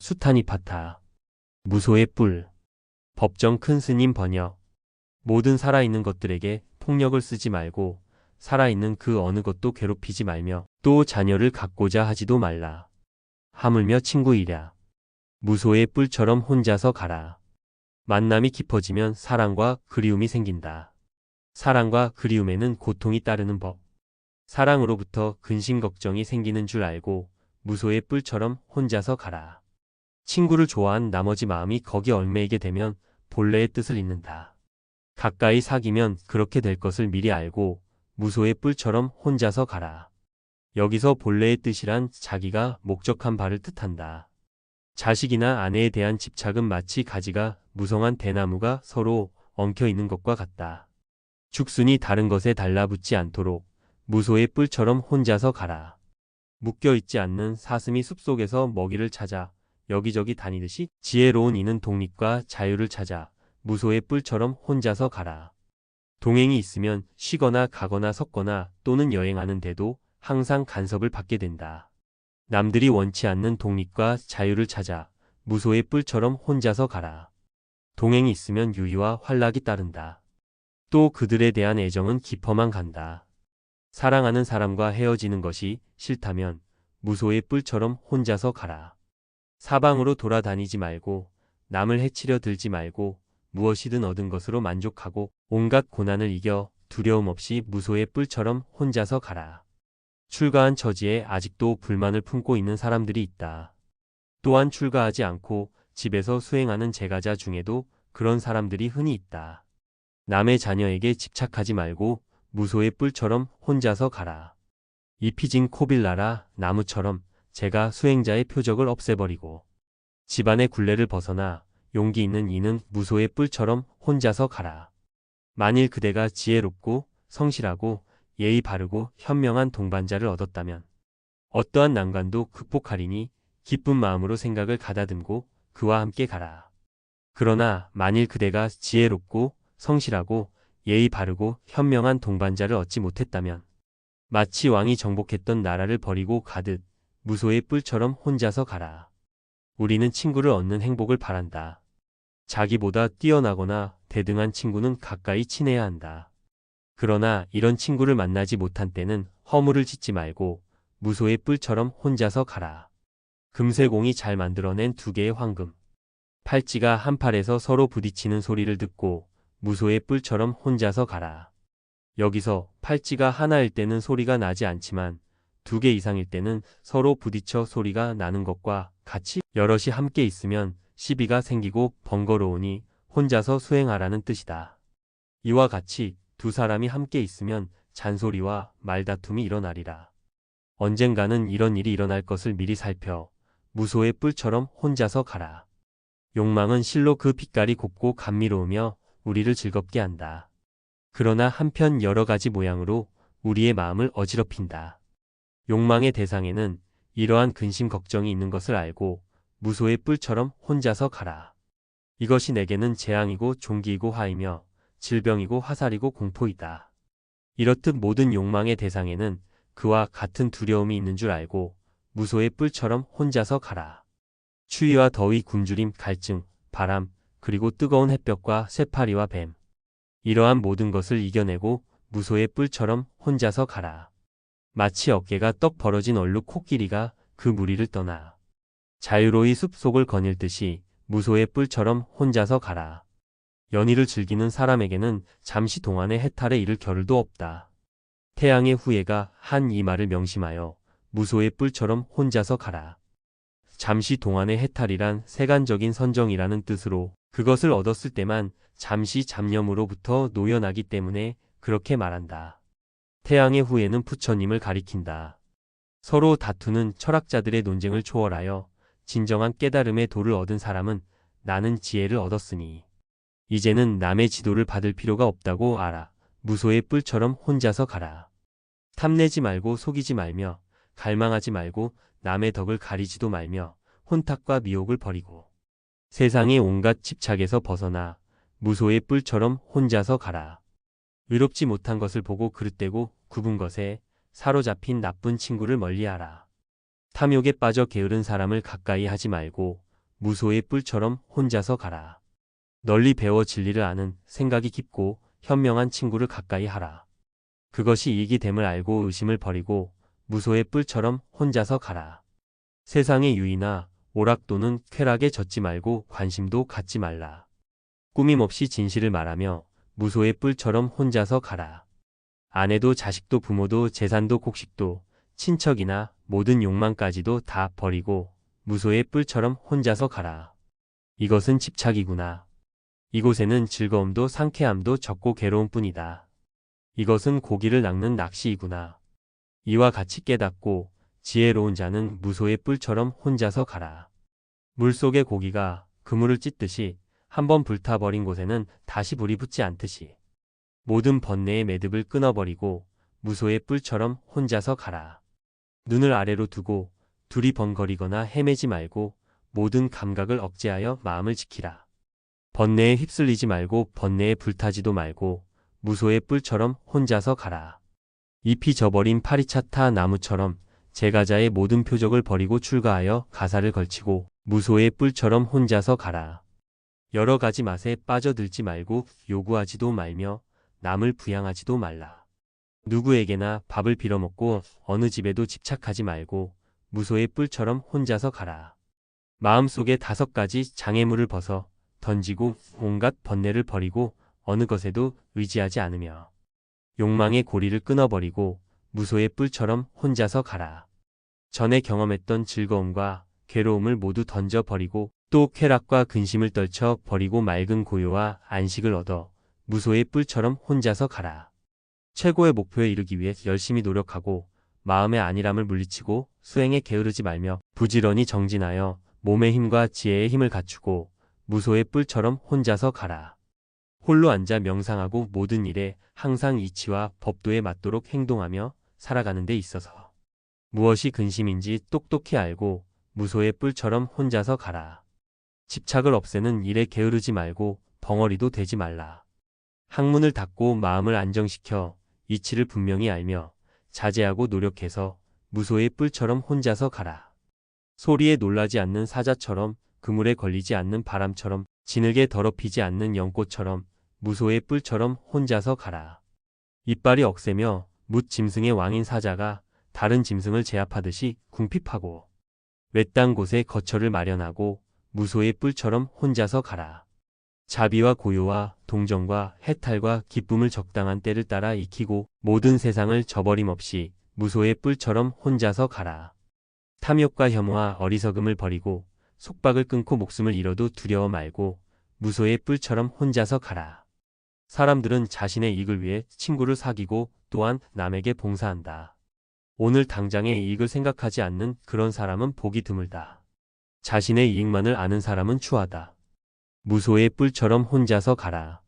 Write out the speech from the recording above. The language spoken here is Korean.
수타니파타. 무소의 뿔. 법정 큰 스님 번역. 모든 살아있는 것들에게 폭력을 쓰지 말고 살아있는 그 어느 것도 괴롭히지 말며 또 자녀를 갖고자 하지도 말라. 하물며 친구이랴. 무소의 뿔처럼 혼자서 가라. 만남이 깊어지면 사랑과 그리움이 생긴다. 사랑과 그리움에는 고통이 따르는 법. 사랑으로부터 근심 걱정이 생기는 줄 알고 무소의 뿔처럼 혼자서 가라. 친구를 좋아한 나머지 마음이 거기 얽매이게 되면 본래의 뜻을 잊는다. 가까이 사귀면 그렇게 될 것을 미리 알고 무소의 뿔처럼 혼자서 가라. 여기서 본래의 뜻이란 자기가 목적한 바를 뜻한다. 자식이나 아내에 대한 집착은 마치 가지가 무성한 대나무가 서로 엉켜 있는 것과 같다. 죽순이 다른 것에 달라붙지 않도록 무소의 뿔처럼 혼자서 가라. 묶여있지 않는 사슴이 숲속에서 먹이를 찾아 여기저기 다니듯이 지혜로운 이는 독립과 자유를 찾아 무소의 뿔처럼 혼자서 가라. 동행이 있으면 쉬거나 가거나 섰거나 또는 여행하는데도 항상 간섭을 받게 된다. 남들이 원치 않는 독립과 자유를 찾아 무소의 뿔처럼 혼자서 가라. 동행이 있으면 유희와 환락이 따른다. 또 그들에 대한 애정은 깊어만 간다. 사랑하는 사람과 헤어지는 것이 싫다면 무소의 뿔처럼 혼자서 가라. 사방으로 돌아다니지 말고 남을 해치려 들지 말고 무엇이든 얻은 것으로 만족하고 온갖 고난을 이겨 두려움 없이 무소의 뿔처럼 혼자서 가라. 출가한 처지에 아직도 불만을 품고 있는 사람들이 있다. 또한 출가하지 않고 집에서 수행하는 제가자 중에도 그런 사람들이 흔히 있다. 남의 자녀에게 집착하지 말고 무소의 뿔처럼 혼자서 가라. 잎이 진 코빌라라 나무처럼 제가 수행자의 표적을 없애버리고 집안의 굴레를 벗어나 용기 있는 이는 무소의 뿔처럼 혼자서 가라. 만일 그대가 지혜롭고 성실하고 예의 바르고 현명한 동반자를 얻었다면 어떠한 난관도 극복하리니 기쁜 마음으로 생각을 가다듬고 그와 함께 가라. 그러나 만일 그대가 지혜롭고 성실하고 예의 바르고 현명한 동반자를 얻지 못했다면 마치 왕이 정복했던 나라를 버리고 가듯 무소의 뿔처럼 혼자서 가라. 우리는 친구를 얻는 행복을 바란다. 자기보다 뛰어나거나 대등한 친구는 가까이 친해야 한다. 그러나 이런 친구를 만나지 못한 때는 허물을 짓지 말고 무소의 뿔처럼 혼자서 가라. 금세공이 잘 만들어낸 두 개의 황금. 팔찌가 한 팔에서 서로 부딪히는 소리를 듣고 무소의 뿔처럼 혼자서 가라. 여기서 팔찌가 하나일 때는 소리가 나지 않지만 두 개 이상일 때는 서로 부딪혀 소리가 나는 것과 같이 여럿이 함께 있으면 시비가 생기고 번거로우니 혼자서 수행하라는 뜻이다. 이와 같이 두 사람이 함께 있으면 잔소리와 말다툼이 일어나리라. 언젠가는 이런 일이 일어날 것을 미리 살펴 무소의 뿔처럼 혼자서 가라. 욕망은 실로 그 빛깔이 곱고 감미로우며 우리를 즐겁게 한다. 그러나 한편 여러 가지 모양으로 우리의 마음을 어지럽힌다. 욕망의 대상에는 이러한 근심 걱정이 있는 것을 알고 무소의 뿔처럼 혼자서 가라. 이것이 내게는 재앙이고 종기이고 화이며 질병이고 화살이고 공포이다. 이렇듯 모든 욕망의 대상에는 그와 같은 두려움이 있는 줄 알고 무소의 뿔처럼 혼자서 가라. 추위와 더위, 굶주림, 갈증, 바람, 그리고 뜨거운 햇볕과 쇠파리와 뱀. 이러한 모든 것을 이겨내고 무소의 뿔처럼 혼자서 가라. 마치 어깨가 떡 벌어진 얼룩 코끼리가 그 무리를 떠나 자유로이 숲속을 거닐듯이 무소의 뿔처럼 혼자서 가라. 연희를 즐기는 사람에게는 잠시 동안의 해탈에 이를 겨를도 없다. 태양의 후예가 한 이 말을 명심하여 무소의 뿔처럼 혼자서 가라. 잠시 동안의 해탈이란 세간적인 선정이라는 뜻으로 그것을 얻었을 때만 잠시 잡념으로부터 놓여나기 때문에 그렇게 말한다. 태양의 후예는 부처님을 가리킨다. 서로 다투는 철학자들의 논쟁을 초월하여 진정한 깨달음의 도를 얻은 사람은 나는 지혜를 얻었으니 이제는 남의 지도를 받을 필요가 없다고 알아. 무소의 뿔처럼 혼자서 가라. 탐내지 말고 속이지 말며 갈망하지 말고 남의 덕을 가리지도 말며 혼탁과 미혹을 버리고 세상의 온갖 집착에서 벗어나 무소의 뿔처럼 혼자서 가라. 의롭지 못한 것을 보고 그릇되고 굽은 것에 사로잡힌 나쁜 친구를 멀리하라. 탐욕에 빠져 게으른 사람을 가까이 하지 말고 무소의 뿔처럼 혼자서 가라. 널리 배워 진리를 아는 생각이 깊고 현명한 친구를 가까이 하라. 그것이 이익이 됨을 알고 의심을 버리고 무소의 뿔처럼 혼자서 가라. 세상의 유의나 오락 또는 쾌락에 젖지 말고 관심도 갖지 말라. 꾸밈없이 진실을 말하며 무소의 뿔처럼 혼자서 가라. 아내도 자식도 부모도 재산도 곡식도 친척이나 모든 욕망까지도 다 버리고 무소의 뿔처럼 혼자서 가라. 이것은 집착이구나. 이곳에는 즐거움도 상쾌함도 적고 괴로움뿐이다. 이것은 고기를 낚는 낚시이구나. 이와 같이 깨닫고 지혜로운 자는 무소의 뿔처럼 혼자서 가라. 물속의 고기가 그물을 찢듯이 한번 불타버린 곳에는 다시 불이 붙지 않듯이 모든 번뇌의 매듭을 끊어버리고 무소의 뿔처럼 혼자서 가라. 눈을 아래로 두고 두리번거리거나 헤매지 말고 모든 감각을 억제하여 마음을 지키라. 번뇌에 휩쓸리지 말고 번뇌에 불타지도 말고 무소의 뿔처럼 혼자서 가라. 잎이 져버린 파리차타 나무처럼 제가자의 모든 표적을 버리고 출가하여 가사를 걸치고 무소의 뿔처럼 혼자서 가라. 여러 가지 맛에 빠져들지 말고 요구하지도 말며 남을 부양하지도 말라. 누구에게나 밥을 빌어먹고 어느 집에도 집착하지 말고 무소의 뿔처럼 혼자서 가라. 마음속에 5가지 장애물을 벗어 던지고 온갖 번뇌를 버리고 어느 것에도 의지하지 않으며 욕망의 고리를 끊어버리고 무소의 뿔처럼 혼자서 가라. 전에 경험했던 즐거움과 괴로움을 모두 던져버리고 또 쾌락과 근심을 떨쳐 버리고 맑은 고요와 안식을 얻어 무소의 뿔처럼 혼자서 가라. 최고의 목표에 이르기 위해 열심히 노력하고 마음의 안일함을 물리치고 수행에 게으르지 말며 부지런히 정진하여 몸의 힘과 지혜의 힘을 갖추고 무소의 뿔처럼 혼자서 가라. 홀로 앉아 명상하고 모든 일에 항상 이치와 법도에 맞도록 행동하며 살아가는 데 있어서 무엇이 근심인지 똑똑히 알고 무소의 뿔처럼 혼자서 가라. 집착을 없애는 일에 게으르지 말고 벙어리도 되지 말라. 학문을 닫고 마음을 안정시켜 이치를 분명히 알며 자제하고 노력해서 무소의 뿔처럼 혼자서 가라. 소리에 놀라지 않는 사자처럼 그물에 걸리지 않는 바람처럼 진흙에 더럽히지 않는 연꽃처럼 무소의 뿔처럼 혼자서 가라. 이빨이 억세며 뭇 짐승의 왕인 사자가 다른 짐승을 제압하듯이 궁핍하고 외딴 곳에 거처를 마련하고 무소의 뿔처럼 혼자서 가라. 자비와 고요와 동정과 해탈과 기쁨을 적당한 때를 따라 익히고 모든 세상을 저버림 없이 무소의 뿔처럼 혼자서 가라. 탐욕과 혐오와 어리석음을 버리고 속박을 끊고 목숨을 잃어도 두려워 말고 무소의 뿔처럼 혼자서 가라. 사람들은 자신의 이익을 위해 친구를 사귀고 또한 남에게 봉사한다. 오늘 당장의 이익을 생각하지 않는 그런 사람은 복이 드물다. 자신의 이익만을 아는 사람은 추하다. 무소의 뿔처럼 혼자서 가라.